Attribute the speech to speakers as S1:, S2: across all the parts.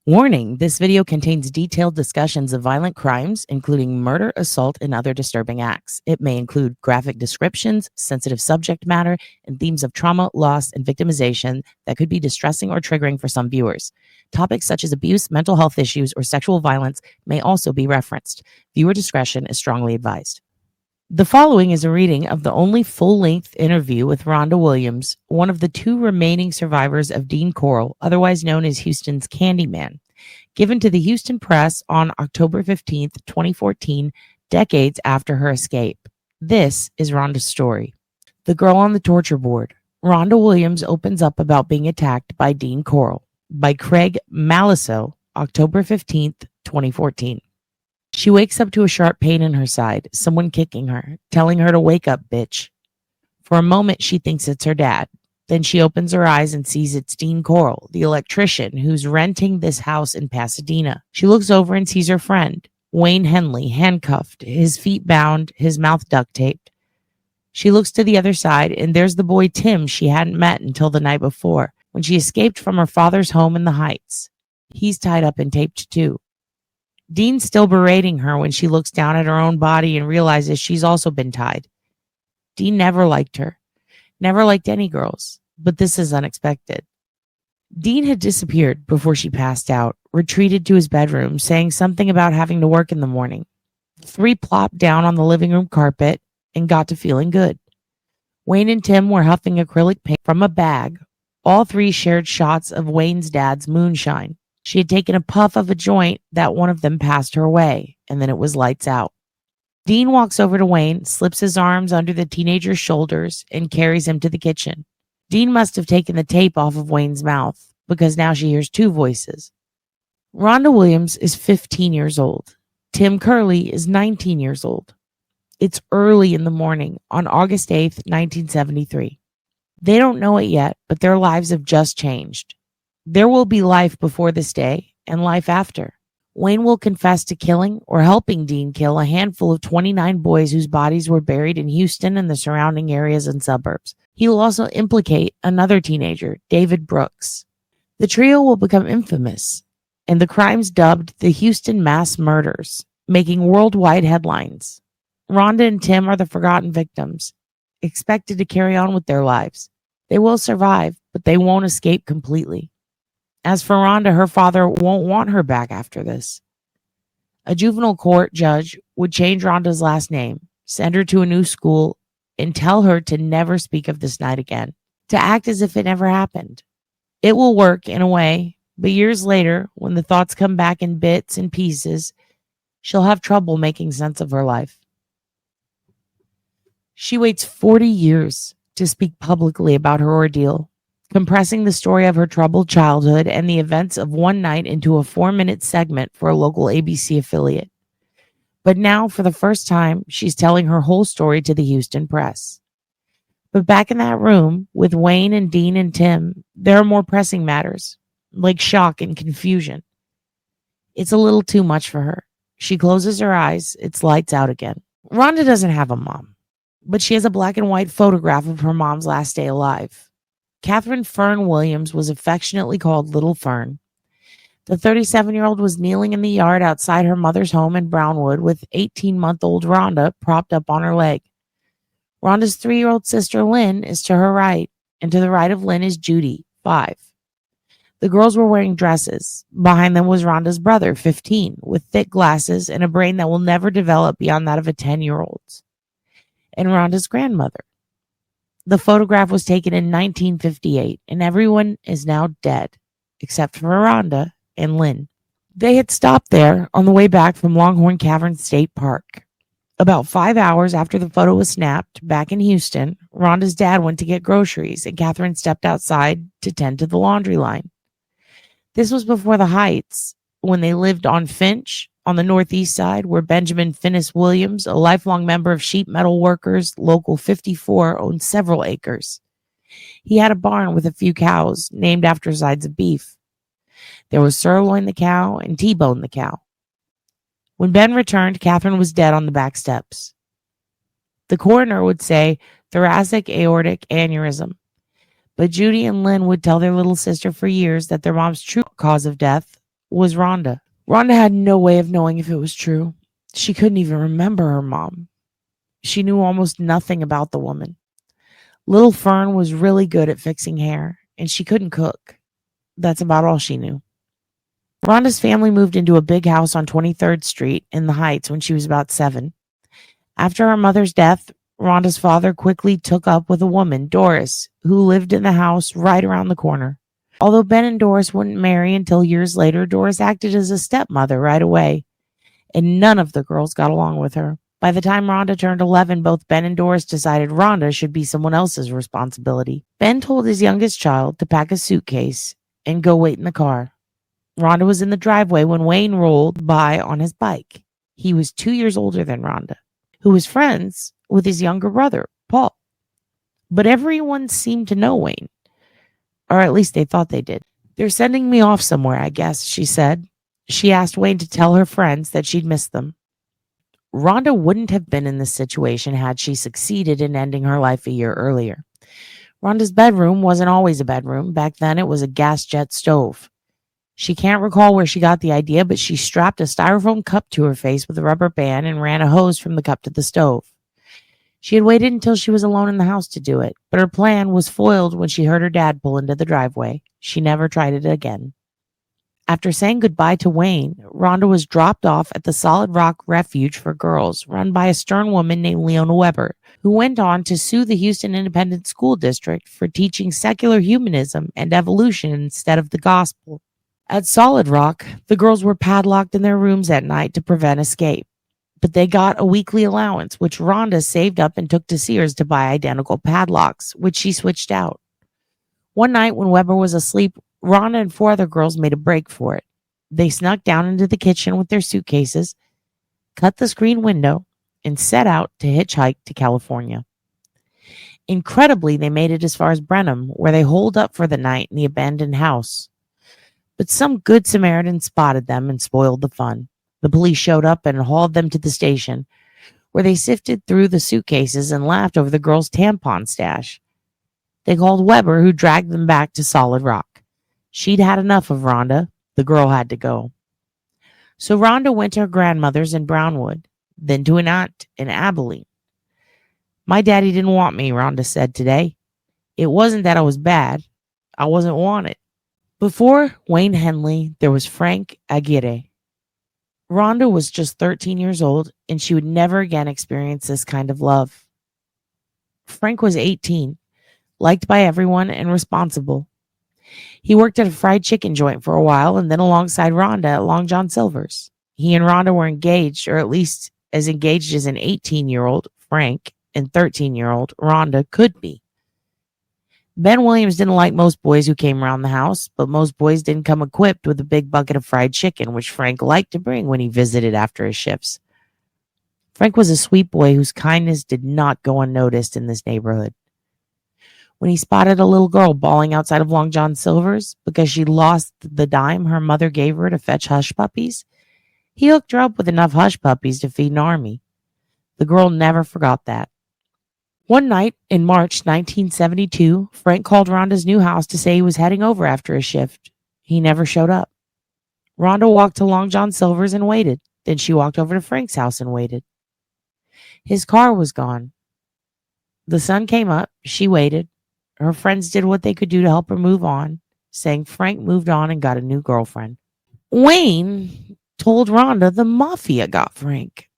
S1: Warning, this video contains detailed discussions of violent crimes, including murder, assault, and other disturbing acts. It may include graphic descriptions, sensitive subject matter, and themes of trauma, loss, and victimization that could be distressing or triggering for some viewers. Topics such as abuse, mental health issues, or sexual violence may also be referenced. Viewer discretion is strongly advised. The following is a reading of the only full-length interview with Rhonda Williams, one of the two remaining survivors of Dean Corll, otherwise known as Houston's Candyman, given to the Houston Press on October 15th, 2014, decades after her escape. This is Rhonda's story. The Girl on the Torture Board. Rhonda Williams opens up about being attacked by Dean Corll, by Craig Malisow, October 15th, 2014. She wakes up to a sharp pain in her side, someone kicking her, telling her to wake up, bitch. For a moment, she thinks it's her dad. Then she opens her eyes and sees it's Dean Corll, the electrician who's renting this house in Pasadena. She looks over and sees her friend, Wayne Henley, handcuffed, his feet bound, his mouth duct taped. She looks to the other side, and there's the boy Tim she hadn't met until the night before, when she escaped from her father's home in the Heights. He's tied up and taped too. Dean's still berating her when she looks down at her own body and realizes she's also been tied. Dean never liked her, never liked any girls, but this is unexpected. Dean had disappeared before she passed out, retreated to his bedroom, saying something about having to work in the morning. The three plopped down on the living room carpet and got to feeling good. Wayne and Tim were huffing acrylic paint from a bag. All three shared shots of Wayne's dad's moonshine. She had taken a puff of a joint that one of them passed her way, and then it was lights out. Dean walks over to Wayne, slips his arms under the teenager's shoulders, and carries him to the kitchen. Dean must have taken the tape off of Wayne's mouth, because now she hears two voices. Rhonda Williams is 15 years old. Tim Curley is 19 years old. It's early in the morning on August 8th, 1973. They don't know it yet, but their lives have just changed. There will be life before this day and life after. Wayne will confess to killing or helping Dean kill a handful of 29 boys whose bodies were buried in Houston and the surrounding areas and suburbs. He will also implicate another teenager, David Brooks. The trio will become infamous, and the crimes dubbed the Houston Mass Murders, making worldwide headlines. Rhonda and Tim are the forgotten victims, expected to carry on with their lives. They will survive, but they won't escape completely. As for Rhonda, her father won't want her back after this. A juvenile court judge would change Rhonda's last name, send her to a new school, and tell her to never speak of this night again, to act as if it never happened. It will work in a way, but years later, when the thoughts come back in bits and pieces, she'll have trouble making sense of her life. She waits 40 years to speak publicly about her ordeal, compressing the story of her troubled childhood and the events of one night into a 4-minute segment for a local ABC affiliate. But now, for the first time, she's telling her whole story to the Houston Press. But back in that room, with Wayne and Dean and Tim, there are more pressing matters, like shock and confusion. It's a little too much for her. She closes her eyes. It's lights out again. Rhonda doesn't have a mom, but she has a black and white photograph of her mom's last day alive. Catherine Fern Williams was affectionately called Little Fern. The 37-year-old was kneeling in the yard outside her mother's home in Brownwood with 18-month-old Rhonda propped up on her leg. Rhonda's 3-year-old sister Lynn is to her right, and to the right of Lynn is Judy, 5. The girls were wearing dresses. Behind them was Rhonda's brother, 15, with thick glasses and a brain that will never develop beyond that of a 10-year-old's. And Rhonda's grandmother. The photograph was taken in 1958, and everyone is now dead, except for Rhonda and Lynn. They had stopped there on the way back from Longhorn Cavern State Park. About 5 hours after the photo was snapped, back in Houston, Rhonda's dad went to get groceries, and Catherine stepped outside to tend to the laundry line. This was before the Heights, when they lived on Finch, on the northeast side, where Benjamin Finnis Williams, a lifelong member of Sheet Metal Workers Local 54, owned several acres. He had a barn with a few cows, named after sides of beef. There was Sirloin the cow and T-Bone the cow. When Ben returned, Catherine was dead on the back steps. The coroner would say thoracic aortic aneurysm, but Judy and Lynn would tell their little sister for years that their mom's true cause of death was Rhonda. Rhonda had no way of knowing if it was true. She couldn't even remember her mom. She knew almost nothing about the woman. Little Fern was really good at fixing hair, and she couldn't cook. That's about all she knew. Rhonda's family moved into a big house on 23rd Street in the Heights when she was about 7. After her mother's death, Rhonda's father quickly took up with a woman, Doris, who lived in the house right around the corner. Although Ben and Doris wouldn't marry until years later, Doris acted as a stepmother right away, and none of the girls got along with her. By the time Rhonda turned 11, both Ben and Doris decided Rhonda should be someone else's responsibility. Ben told his youngest child to pack a suitcase and go wait in the car. Rhonda was in the driveway when Wayne rolled by on his bike. He was 2 years older than Rhonda, who was friends with his younger brother, Paul. But everyone seemed to know Wayne, or at least they thought they did. "They're sending me off somewhere, I guess," she said. She asked Wayne to tell her friends that she'd missed them. Rhonda wouldn't have been in this situation had she succeeded in ending her life a year earlier. Rhonda's bedroom wasn't always a bedroom. Back then, it was a gas jet stove. She can't recall where she got the idea, but she strapped a styrofoam cup to her face with a rubber band and ran a hose from the cup to the stove. She had waited until she was alone in the house to do it, but her plan was foiled when she heard her dad pull into the driveway. She never tried it again. After saying goodbye to Wayne, Rhonda was dropped off at the Solid Rock Refuge for Girls, run by a stern woman named Leona Weber, who went on to sue the Houston Independent School District for teaching secular humanism and evolution instead of the gospel. At Solid Rock, the girls were padlocked in their rooms at night to prevent escape, but they got a weekly allowance, which Rhonda saved up and took to Sears to buy identical padlocks, which she switched out. One night when Weber was asleep, Rhonda and 4 other girls made a break for it. They snuck down into the kitchen with their suitcases, cut the screen window, and set out to hitchhike to California. Incredibly, they made it as far as Brenham, where they holed up for the night in the abandoned house. But some good Samaritan spotted them and spoiled the fun. The police showed up and hauled them to the station, where they sifted through the suitcases and laughed over the girls' tampon stash. They called Weber, who dragged them back to Solid Rock. She'd had enough of Rhonda. The girl had to go. So Rhonda went to her grandmother's in Brownwood, then to an aunt in Abilene. "My daddy didn't want me," Rhonda said today. "It wasn't that I was bad. I wasn't wanted." Before Wayne Henley, there was Frank Aguirre. Rhonda was just 13 years old, and she would never again experience this kind of love. Frank was 18, liked by everyone, and responsible. He worked at a fried chicken joint for a while, and then alongside Rhonda at Long John Silver's. He and Rhonda were engaged, or at least as engaged as an 18-year-old Frank and 13-year-old Rhonda could be. Ben Williams didn't like most boys who came around the house, but most boys didn't come equipped with a big bucket of fried chicken, which Frank liked to bring when he visited after his shifts. Frank was a sweet boy whose kindness did not go unnoticed in this neighborhood. When he spotted a little girl bawling outside of Long John Silver's because she lost the dime her mother gave her to fetch hush puppies, he hooked her up with enough hush puppies to feed an army. The girl never forgot that. One night in March 1972, Frank called Rhonda's new house to say he was heading over after a shift. He never showed up. Rhonda walked to Long John Silver's and waited. Then she walked over to Frank's house and waited. His car was gone. The sun came up. She waited. Her friends did what they could do to help her move on, saying Frank moved on and got a new girlfriend. Wayne told Rhonda the mafia got Frank.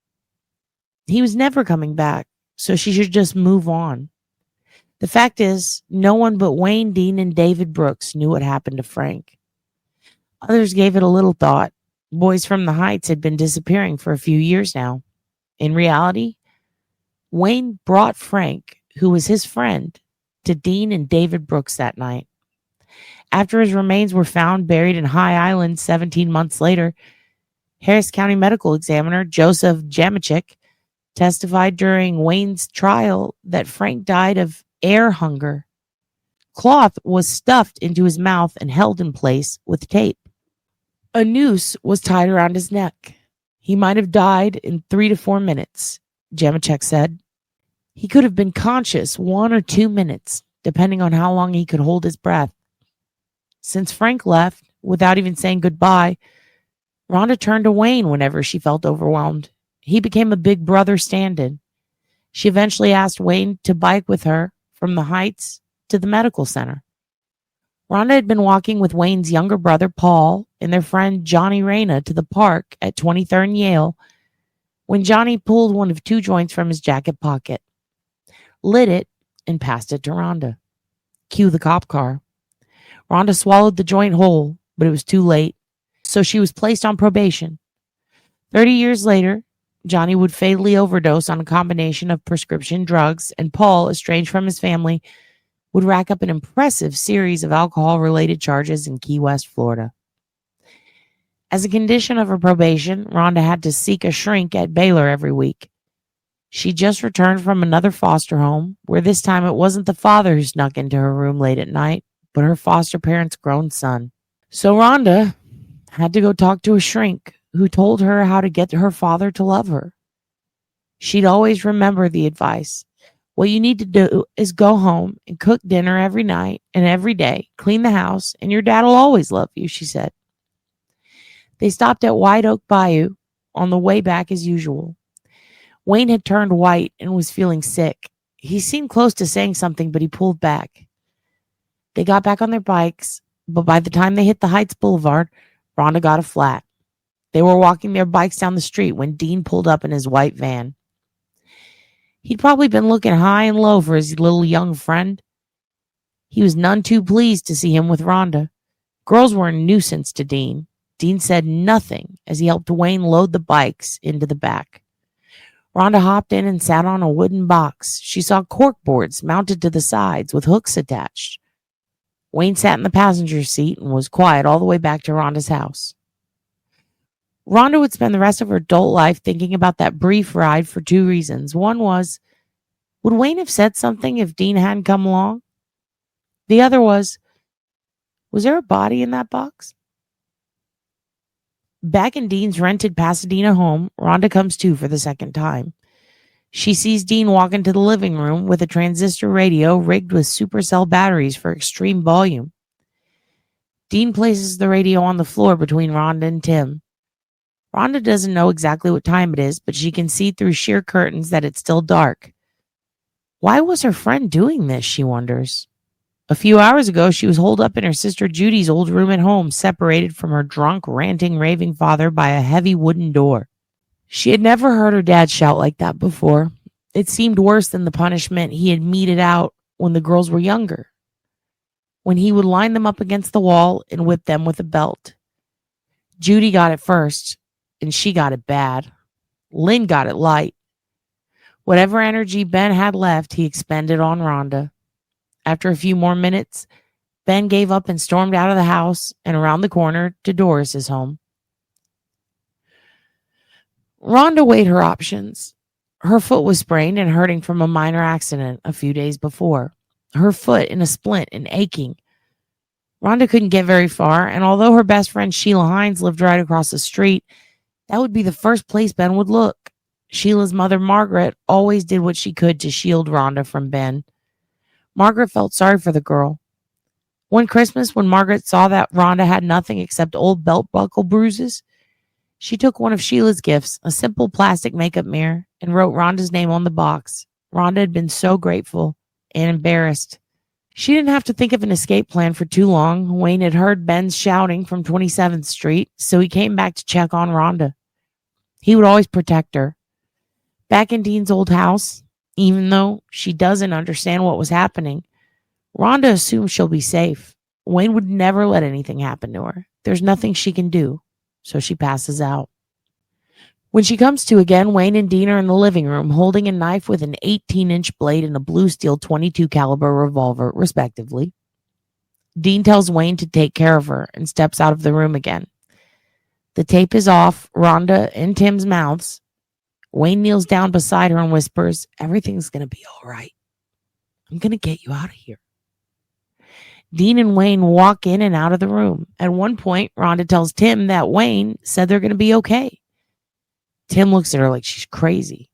S1: He was never coming back, so she should just move on. The fact is, no one but Wayne Dean and David Brooks knew what happened to Frank. Others gave it a little thought. Boys from the Heights had been disappearing for a few years now. In reality, Wayne brought Frank, who was his friend, to Dean and David Brooks that night. After his remains were found buried in High Island 17 months later, Harris County Medical Examiner Joseph Jamachik testified during Wayne's trial that Frank died of air hunger. Cloth was stuffed into his mouth and held in place with tape. A noose was tied around his neck. He might have died in 3 to 4 minutes, Jamachek said. He could have been conscious 1 or 2 minutes, depending on how long he could hold his breath. Since Frank left, without even saying goodbye, Rhonda turned to Wayne whenever she felt overwhelmed. He became a big brother stand-in. She eventually asked Wayne to bike with her from the Heights to the medical center. Rhonda had been walking with Wayne's younger brother, Paul, and their friend Johnny Reyna to the park at 23rd and Yale when Johnny pulled one of 2 joints from his jacket pocket, lit it, and passed it to Rhonda. Cue the cop car. Rhonda swallowed the joint whole, but it was too late, so she was placed on probation. 30 years later, Johnny would fatally overdose on a combination of prescription drugs, and Paul, estranged from his family, would rack up an impressive series of alcohol-related charges in Key West, Florida. As a condition of her probation, Rhonda had to seek a shrink at Baylor every week. She just returned from another foster home, where this time it wasn't the father who snuck into her room late at night, but her foster parents' grown son. So Rhonda had to go talk to a shrink who told her how to get her father to love her. She'd always remember the advice. What you need to do is go home and cook dinner every night and every day, clean the house, and your dad will always love you, she said. They stopped at White Oak Bayou on the way back as usual. Wayne had turned white and was feeling sick. He seemed close to saying something, but he pulled back. They got back on their bikes, but by the time they hit the Heights Boulevard, Rhonda got a flat. They were walking their bikes down the street when Dean pulled up in his white van. He'd probably been looking high and low for his little young friend. He was none too pleased to see him with Rhonda. Girls were a nuisance to Dean. Dean said nothing as he helped Wayne load the bikes into the back. Rhonda hopped in and sat on a wooden box. She saw cork boards mounted to the sides with hooks attached. Wayne sat in the passenger seat and was quiet all the way back to Rhonda's house. Rhonda would spend the rest of her adult life thinking about that brief ride for 2 reasons. One was, would Wayne have said something if Dean hadn't come along? The other was there a body in that box? Back in Dean's rented Pasadena home, Rhonda comes to for the second time. She sees Dean walk into the living room with a transistor radio rigged with supercell batteries for extreme volume. Dean places the radio on the floor between Rhonda and Tim. Rhonda doesn't know exactly what time it is, but she can see through sheer curtains that it's still dark. Why was her friend doing this, she wonders. A few hours ago, she was holed up in her sister Judy's old room at home, separated from her drunk, ranting, raving father by a heavy wooden door. She had never heard her dad shout like that before. It seemed worse than the punishment he had meted out when the girls were younger, when he would line them up against the wall and whip them with a belt. Judy got it first, and she got it bad. Lynn got it light. Whatever energy Ben had left, he expended on Rhonda. After a few more minutes, Ben gave up and stormed out of the house and around the corner to Doris's home. Rhonda weighed her options. Her foot was sprained and hurting from a minor accident a few days before. Her foot in a splint and aching. Rhonda couldn't get very far, and although her best friend Sheila Hines lived right across the street, that would be the first place Ben would look. Sheila's mother, Margaret, always did what she could to shield Rhonda from Ben. Margaret felt sorry for the girl. One Christmas, when Margaret saw that Rhonda had nothing except old belt buckle bruises, she took one of Sheila's gifts, a simple plastic makeup mirror, and wrote Rhonda's name on the box. Rhonda had been so grateful and embarrassed. She didn't have to think of an escape plan for too long. Wayne had heard Ben's shouting from 27th Street, so he came back to check on Rhonda. He would always protect her. Back in Dean's old house, even though she doesn't understand what was happening, Rhonda assumes she'll be safe. Wayne would never let anything happen to her. There's nothing she can do, so she passes out. When she comes to again, Wayne and Dean are in the living room holding a knife with an 18-inch blade and a blue steel .22 caliber revolver, respectively. Dean tells Wayne to take care of her and steps out of the room again. The tape is off Rhonda and Tim's mouths. Wayne kneels down beside her and whispers, "Everything's going to be all right. I'm going to get you out of here." Dean and Wayne walk in and out of the room. At one point, Rhonda tells Tim that Wayne said they're going to be okay. Tim looks at her like she's crazy.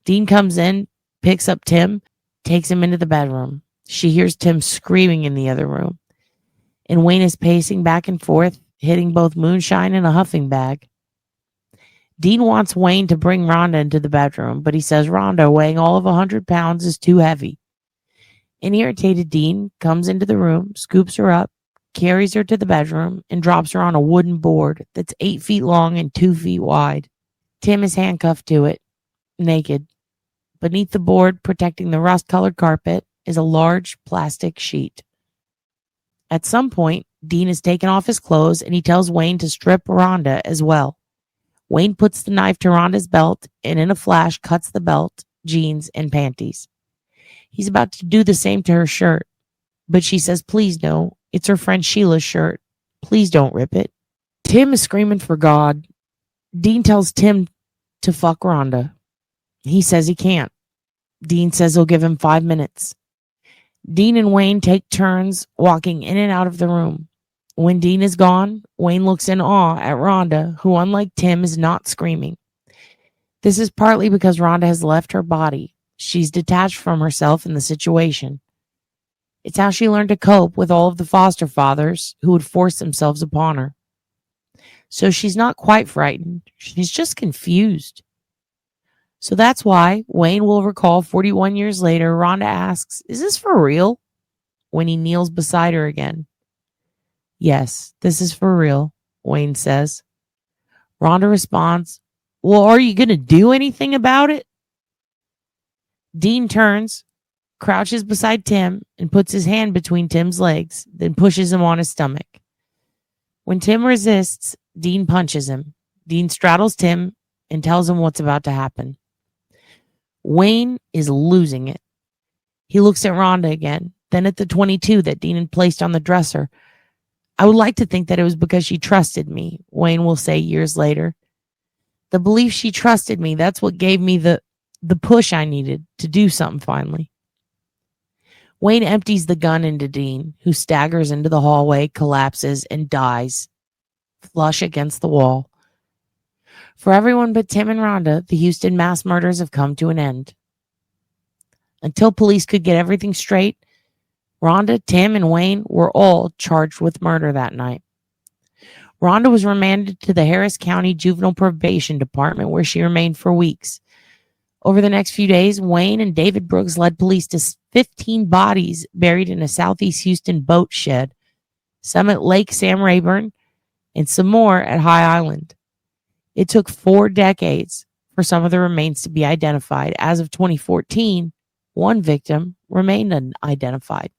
S1: Dean comes in, picks up Tim, takes him into the bedroom. She hears Tim screaming in the other room, and Wayne is pacing back and forth, hitting both moonshine and a huffing bag. Dean wants Wayne to bring Rhonda into the bedroom, but he says Rhonda, weighing all of 100 pounds, is too heavy. An irritated Dean comes into the room, scoops her up, carries her to the bedroom, and drops her on a wooden board that's 8 feet long and 2 feet wide. Tim is handcuffed to it, naked. Beneath the board, protecting the rust-colored carpet, is a large plastic sheet. At some point, Dean has taken off his clothes and he tells Wayne to strip Rhonda as well. Wayne puts the knife to Rhonda's belt and in a flash cuts the belt, jeans, and panties. He's about to do the same to her shirt, but she says, please no, it's her friend Sheila's shirt. Please don't rip it. Tim is screaming for God. Dean tells Tim to fuck Rhonda. He says he can't. Dean says he'll give him 5 minutes. Dean and Wayne take turns walking in and out of the room. When Dean is gone, Wayne looks in awe at Rhonda, who, unlike Tim, is not screaming. This is partly because Rhonda has left her body. She's detached from herself in the situation. It's how she learned to cope with all of the foster fathers who would force themselves upon her. So she's not quite frightened. She's just confused. So that's why Wayne will recall 41 years later, Rhonda asks, is this for real? When he kneels beside her again. Yes, this is for real, Wayne says. Rhonda responds, well, are you going to do anything about it? Dean turns, crouches beside Tim, and puts his hand between Tim's legs, then pushes him on his stomach. When Tim resists, Dean punches him. Dean straddles Tim and tells him what's about to happen. Wayne is losing it. He looks at Rhonda again, then at the .22 that Dean had placed on the dresser. I would like to think that it was because she trusted me, Wayne will say years later. The belief she trusted me, that's what gave me the push I needed to do something finally. Wayne empties the gun into Dean, who staggers into the hallway, collapses, and dies, flush against the wall. For everyone but Tim and Rhonda, the Houston mass murders have come to an end. Until police could get everything straight, Rhonda, Tim, and Wayne were all charged with murder that night. Rhonda was remanded to the Harris County Juvenile Probation Department, where she remained for weeks. Over the next few days, Wayne and David Brooks led police to 15 bodies buried in a southeast Houston boat shed, some at Lake Sam Rayburn, and some more at High Island. It took 4 decades for some of the remains to be identified. As of 2014, one victim remained unidentified.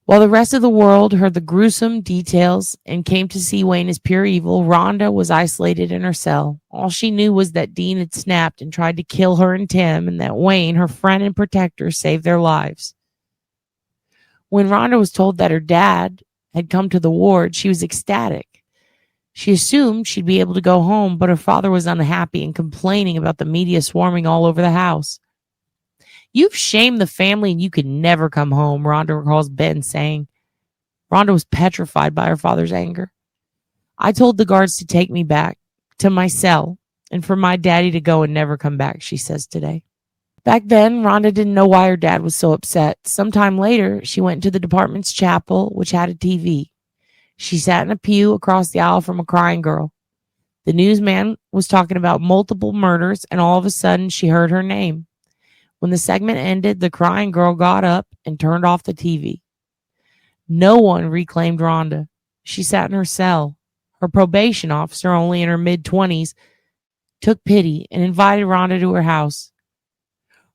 S1: While the rest of the world heard the gruesome details and came to see Wayne as pure evil, Rhonda was isolated in her cell. All she knew was that Dean had snapped and tried to kill her and Tim, and that Wayne, her friend and protector, saved their lives. When Rhonda was told that her dad had come to the ward, she was ecstatic. She assumed she'd be able to go home, but her father was unhappy and complaining about the media swarming all over the house. You've shamed the family and you could never come home, Rhonda recalls Ben saying. Rhonda was petrified by her father's anger. I told the guards to take me back to my cell and for my daddy to go and never come back, she says today. Back then, Rhonda didn't know why her dad was so upset. Sometime later, she went to the department's chapel, which had a TV. She sat in a pew across the aisle from a crying girl. The newsman was talking about multiple murders, and all of a sudden, she heard her name. When the segment ended, the crying girl got up and turned off the TV. No one reclaimed Rhonda. She sat in her cell. Her probation officer, only in her mid-20s, took pity and invited Rhonda to her house.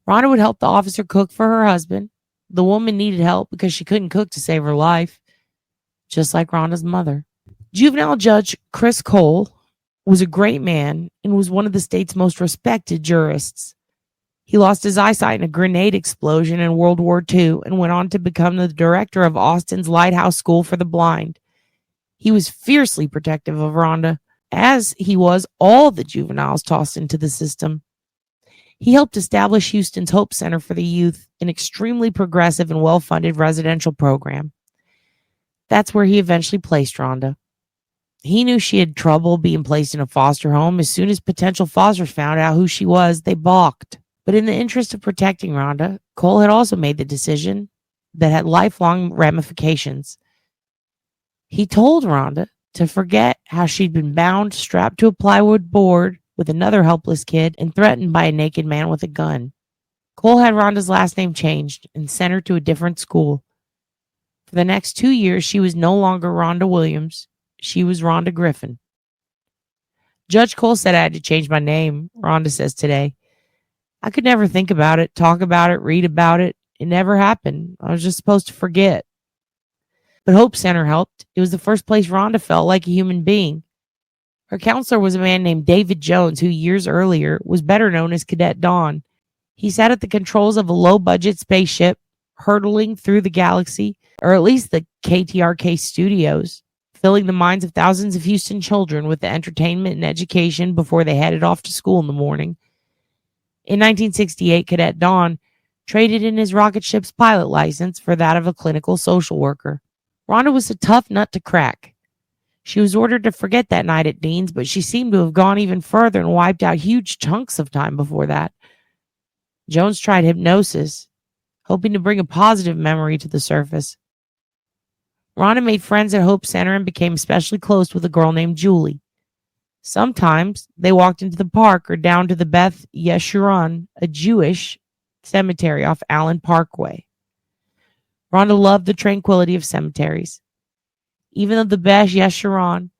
S1: Rhonda would help the officer cook for her husband. The woman needed help because she couldn't cook to save her life, just like Rhonda's mother. Juvenile Judge Chris Corll was a great man and was one of the state's most respected jurists. He lost his eyesight in a grenade explosion in World War II and went on to become the director of Austin's Lighthouse School for the Blind. He was fiercely protective of Rhonda, as he was all the juveniles tossed into the system. He helped establish Houston's Hope Center for the Youth, an extremely progressive and well-funded residential program. That's where he eventually placed Rhonda. He knew she had trouble being placed in a foster home. As soon as potential fosters found out who she was, they balked. But in the interest of protecting Rhonda, Corll had also made the decision that had lifelong ramifications. He told Rhonda to forget how she'd been bound, strapped to a plywood board with another helpless kid, and threatened by a naked man with a gun. Corll had Rhonda'S last name changed and sent her to a different school. For the next 2 years, she was no longer Rhonda Williams. She was Rhonda Griffin. Judge Corll said I had to change my name, Rhonda says today. I could never think about it, talk about it, read about it. It never happened. I was just supposed to forget. But Hope Center helped. It was the first place Rhonda felt like a human being. Her counselor was a man named David Jones, who years earlier was better known as Cadet Dawn. He sat at the controls of a low-budget spaceship, hurtling through the galaxy, or at least the KTRK studios, filling the minds of thousands of Houston children with the entertainment and education before they headed off to school in the morning. In 1968, Cadet Dawn traded in his rocket ship's pilot license for that of a clinical social worker. Rhonda was a tough nut to crack. She was ordered to forget that night at Dean's, but she seemed to have gone even further and wiped out huge chunks of time before that. Jones tried hypnosis, hoping to bring a positive memory to the surface. Rhonda made friends at Hope Center and became especially close with a girl named Julie. Sometimes they walked into the park or down to the Beth Yeshurun, a Jewish cemetery off Allen Parkway. Rhonda loved the tranquility of cemeteries. Even though the Beth Yeshurun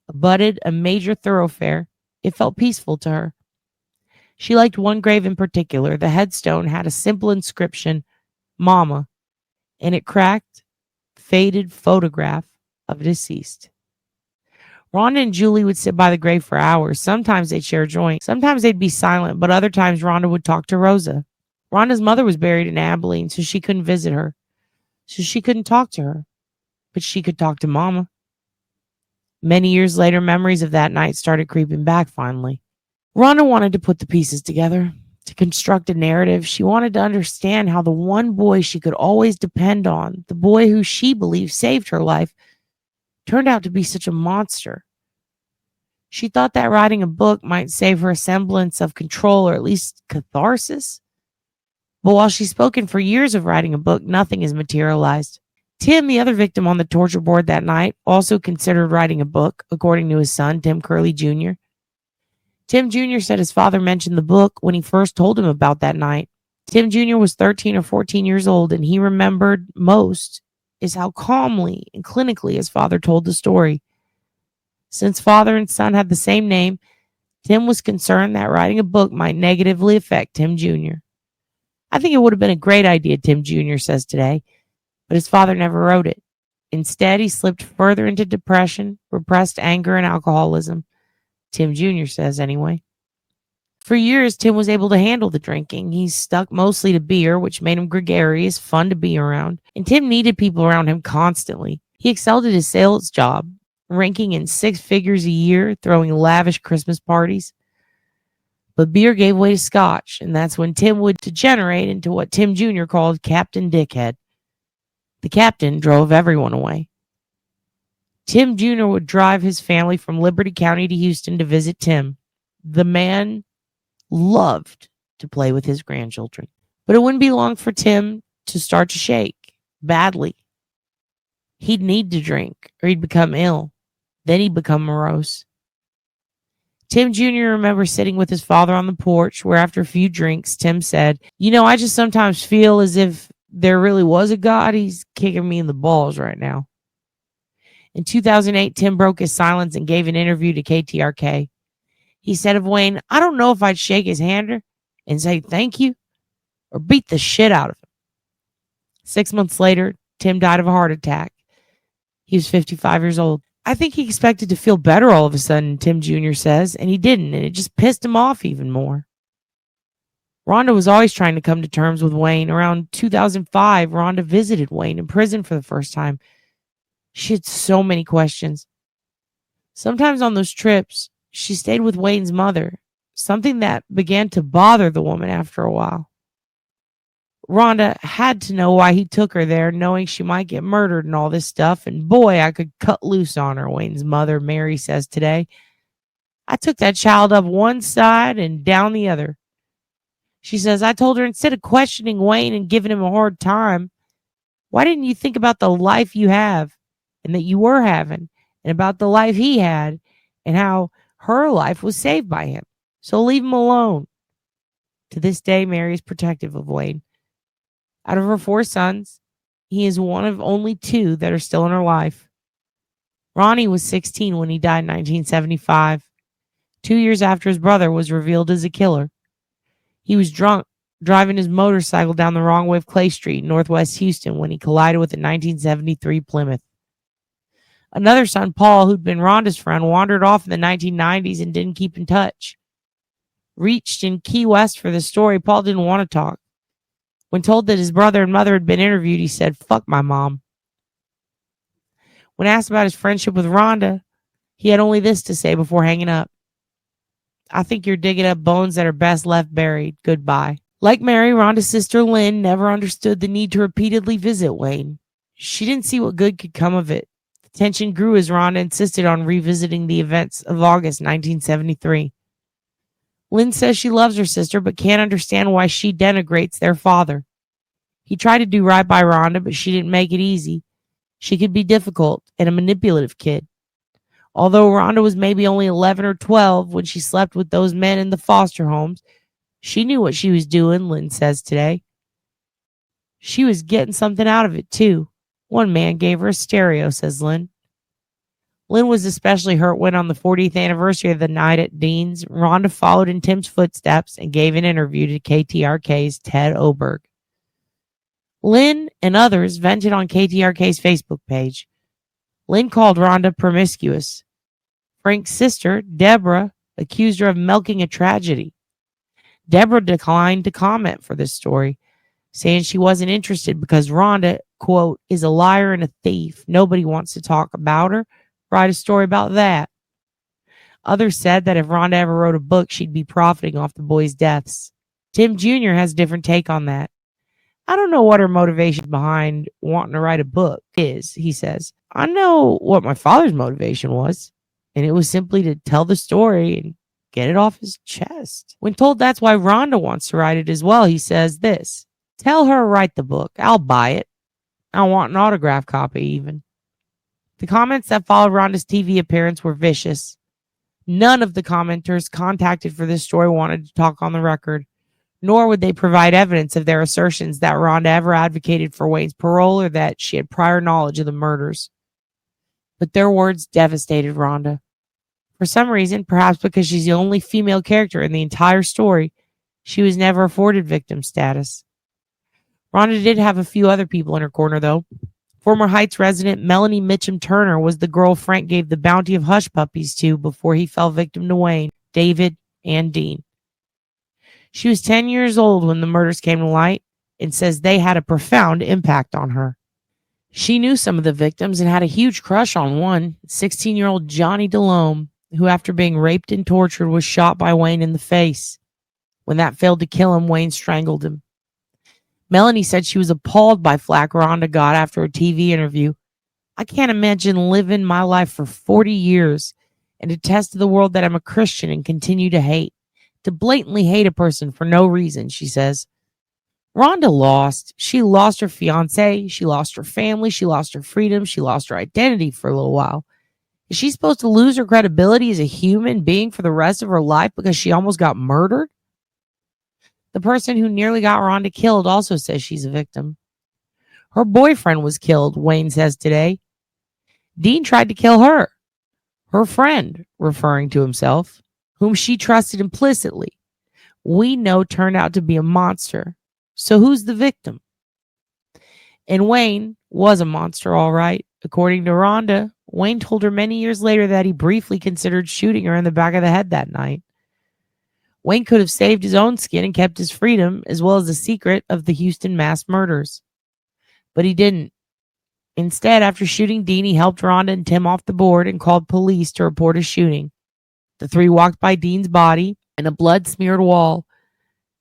S1: abutted a major thoroughfare, it felt peaceful to her. She liked one grave in particular. The headstone had a simple inscription, Mama, and a cracked, faded photograph of a deceased. Rhonda and Julie would sit by the grave for hours. Sometimes they'd share a joint. Sometimes they'd be silent, but other times Rhonda would talk to Rosa. Rhonda's mother was buried in Abilene, so she couldn't visit her. So she couldn't talk to her. But she could talk to Mama. Many years later, memories of that night started creeping back finally. Rhonda wanted to put the pieces together, to construct a narrative. She wanted to understand how the one boy she could always depend on, the boy who she believed saved her life, turned out to be such a monster. She thought that writing a book might save her a semblance of control or at least catharsis. But while she's spoken for years of writing a book, nothing has materialized. Tim, the other victim on the torture board that night, also considered writing a book, according to his son, Tim Curley Jr. Tim Jr. said his father mentioned the book when he first told him about that night. Tim Jr. was 13 or 14 years old, and he remembered most is how calmly and clinically his father told the story. Since father and son had the same name, Tim was concerned that writing a book might negatively affect Tim Jr. I think it would have been a great idea, Tim Jr. says today, but his father never wrote it. Instead, he slipped further into depression, repressed anger, and alcoholism. Tim Jr. says anyway. For years, Tim was able to handle the drinking. He stuck mostly to beer, which made him gregarious, fun to be around. And Tim needed people around him constantly. He excelled at his sales job, ranking in 6 figures a year, throwing lavish Christmas parties. But beer gave way to scotch, and that's when Tim would degenerate into what Tim Jr. called Captain Dickhead. The captain drove everyone away. Tim Jr. would drive his family from Liberty County to Houston to visit Tim. The man loved to play with his grandchildren. But it wouldn't be long for Tim to start to shake badly. He'd need to drink or he'd become ill. Then he'd become morose. Tim Jr. remembers sitting with his father on the porch where after a few drinks, Tim said, I just sometimes feel as if there really was a God. He's kicking me in the balls right now. In 2008, Tim broke his silence and gave an interview to KTRK. He said of Wayne, I don't know if I'd shake his hand and say thank you or beat the shit out of him. 6 months later, Tim died of a heart attack. He was 55 years old. I think he expected to feel better all of a sudden, Tim Jr. says, and he didn't, and it just pissed him off even more. Rhonda was always trying to come to terms with Wayne. Around 2005, Rhonda visited Wayne in prison for the first time. She had so many questions. Sometimes on those trips, she stayed with Wayne's mother, something that began to bother the woman after a while. Rhonda had to know why he took her there, knowing she might get murdered and all this stuff, and boy, I could cut loose on her, Wayne's mother, Mary, says today. I took that child up one side and down the other. She says, I told her instead of questioning Wayne and giving him a hard time, why didn't you think about the life you have and that you were having
S2: and about the life he had and how her life was saved by him. So leave him alone. To this day, Mary is protective of Wayne. Out of her 4 sons, he is one of only 2 that are still in her life. Ronnie was 16 when he died in 1975, 2 years after his brother was revealed as a killer. He was drunk, driving his motorcycle down the wrong way of Clay Street in northwest Houston when he collided with a 1973 Plymouth. Another son, Paul, who'd been Rhonda'S friend, wandered off in the 1990s and didn't keep in touch. Reached in Key West for the story, Paul didn't want to talk. When told that his brother and mother had been interviewed, he said, "Fuck my mom." When asked about his friendship with Rhonda, he had only this to say before hanging up: "I think you're digging up bones that are best left buried. Goodbye." Like Mary, Rhonda's sister Lynn never understood the need to repeatedly visit Wayne. She didn't see what good could come of it. The tension grew as Rhonda insisted on revisiting the events of August 1973. Lynn says she loves her sister but can't understand why she denigrates their father. He tried to do right by Rhonda, but she didn't make it easy. She could be difficult and a manipulative kid. Although Rhonda was maybe only 11 or 12 when she slept with those men in the foster homes, she knew what she was doing, Lynn says today. She was getting something out of it, too. One man gave her a stereo, says Lynn. Lynn was especially hurt when, on the 40th anniversary of the night at Dean's, Rhonda followed in Tim's footsteps and gave an interview to KTRK's Ted Oberg. Lynn and others vented on KTRK's Facebook page. Lynn called Rhonda promiscuous. Frank's sister, Deborah, accused her of milking a tragedy. Deborah declined to comment for this story, saying she wasn't interested because Rhonda, quote, is a liar and a thief. Nobody wants to talk about her. Write a story about that. Others said that if Rhonda ever wrote a book, she'd be profiting off the boys' deaths. Tim Jr. has a different take on that. "I don't know what her motivation behind wanting to write a book is," he says. "I know what my father's motivation was, and it was simply to tell the story and get it off his chest." When told that's why Rhonda wants to write it as well, he says this: "Tell her to write the book. I'll buy it. I want an autograph copy even." The comments that followed Rhonda's TV appearance were vicious. None of the commenters contacted for this story wanted to talk on the record, nor would they provide evidence of their assertions that Rhonda ever advocated for Wayne's parole or that she had prior knowledge of the murders. But their words devastated Rhonda. For some reason, perhaps because she's the only female character in the entire story, she was never afforded victim status. Rhonda did have a few other people in her corner, though. Former Heights resident Melanie Mitchum Turner was the girl Frank gave the bounty of hush puppies to before he fell victim to Wayne, David, and Dean. She was 10 years old when the murders came to light and says they had a profound impact on her. She knew some of the victims and had a huge crush on one, 16-year-old Johnny DeLome, who after being raped and tortured was shot by Wayne in the face. When that failed to kill him, Wayne strangled him. Melanie said she was appalled by flack Rhonda got after a TV interview. "I can't imagine living my life for 40 years and to test to the world that I'm a Christian and continue to hate. To blatantly hate a person for no reason," she says. Rhonda lost. She lost her fiancé. She lost her family. She lost her freedom. She lost her identity for a little while. Is she supposed to lose her credibility as a human being for the rest of her life because she almost got murdered? The person who nearly got Rhonda killed also says she's a victim. Her boyfriend was killed, Wayne says today. Dean tried to kill her. Her friend, referring to himself, whom she trusted implicitly, we know turned out to be a monster. So who's the victim? And Wayne was a monster, all right. According to Rhonda, Wayne told her many years later that he briefly considered shooting her in the back of the head that night. Wayne could have saved his own skin and kept his freedom, as well as the secret of the Houston mass murders. But he didn't. Instead, after shooting Dean, he helped Rhonda and Tim off the board and called police to report a shooting. The three walked by Dean's body and a blood-smeared wall,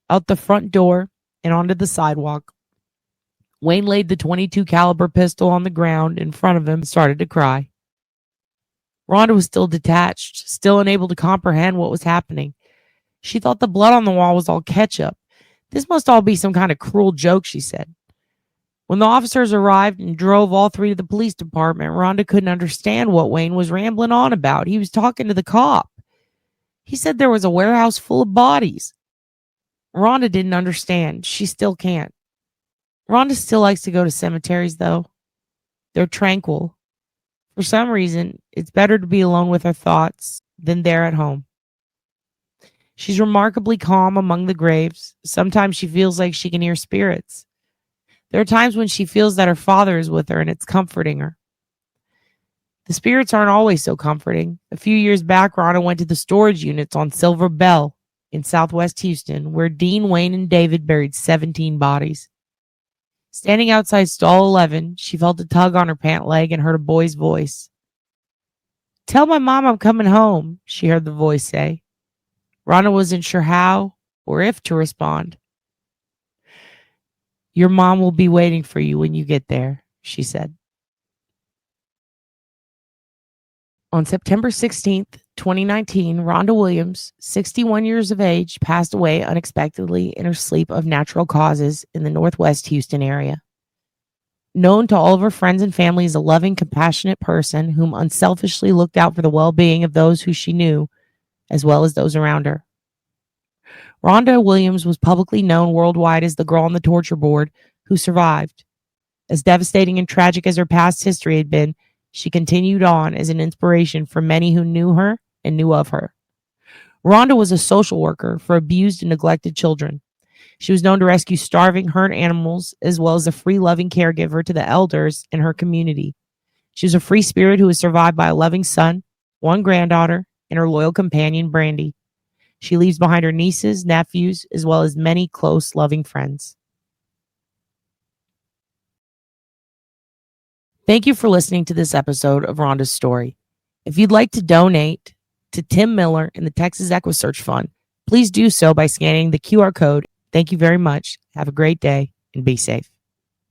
S2: out the front door and onto the sidewalk. Wayne laid the .22 caliber pistol on the ground in front of him and started to cry. Rhonda was still detached, still unable to comprehend what was happening. She thought the blood on the wall was all ketchup. This must all be some kind of cruel joke, she said. When the officers arrived and drove all three to the police department, Rhonda couldn't understand what Wayne was rambling on about. He was talking to the cop. He said there was a warehouse full of bodies. Rhonda didn't understand. She still can't. Rhonda still likes to go to cemeteries, though. They're tranquil. For some reason, it's better to be alone with her thoughts than there at home. She's remarkably calm among the graves. Sometimes she feels like she can hear spirits. There are times when she feels that her father is with her and it's comforting her. The spirits aren't always so comforting. A few years back, Rhonda went to the storage units on Silver Bell in southwest Houston, where Dean, Wayne, and David buried 17 bodies. Standing outside stall 11, she felt a tug on her pant leg and heard a boy's voice. "Tell my mom I'm coming home," she heard the voice say. Rhonda wasn't sure how or if to respond. "Your mom will be waiting for you when you get there," she said. On September 16th, 2019, Rhonda Williams, 61 years of age, passed away unexpectedly in her sleep of natural causes in the Northwest Houston area. Known to all of her friends and family as a loving, compassionate person whom unselfishly looked out for the well-being of those who she knew, as well as those around her. Rhonda Williams was publicly known worldwide as the girl on the torture board who survived. As devastating and tragic as her past history had been, she continued on as an inspiration for many who knew her and knew of her. Rhonda was a social worker for abused and neglected children. She was known to rescue starving, hurt animals, as well as a free-loving caregiver to the elders in her community. She was a free spirit who was survived by a loving son, one granddaughter, and her loyal companion, Brandy. She leaves behind her nieces, nephews, as well as many close, loving friends. Thank you for listening to this episode of Rhonda's Story. If you'd like to donate to Tim Miller and the Texas EquiSearch Fund, please do so by scanning the QR code. Thank you very much. Have a great day and be safe.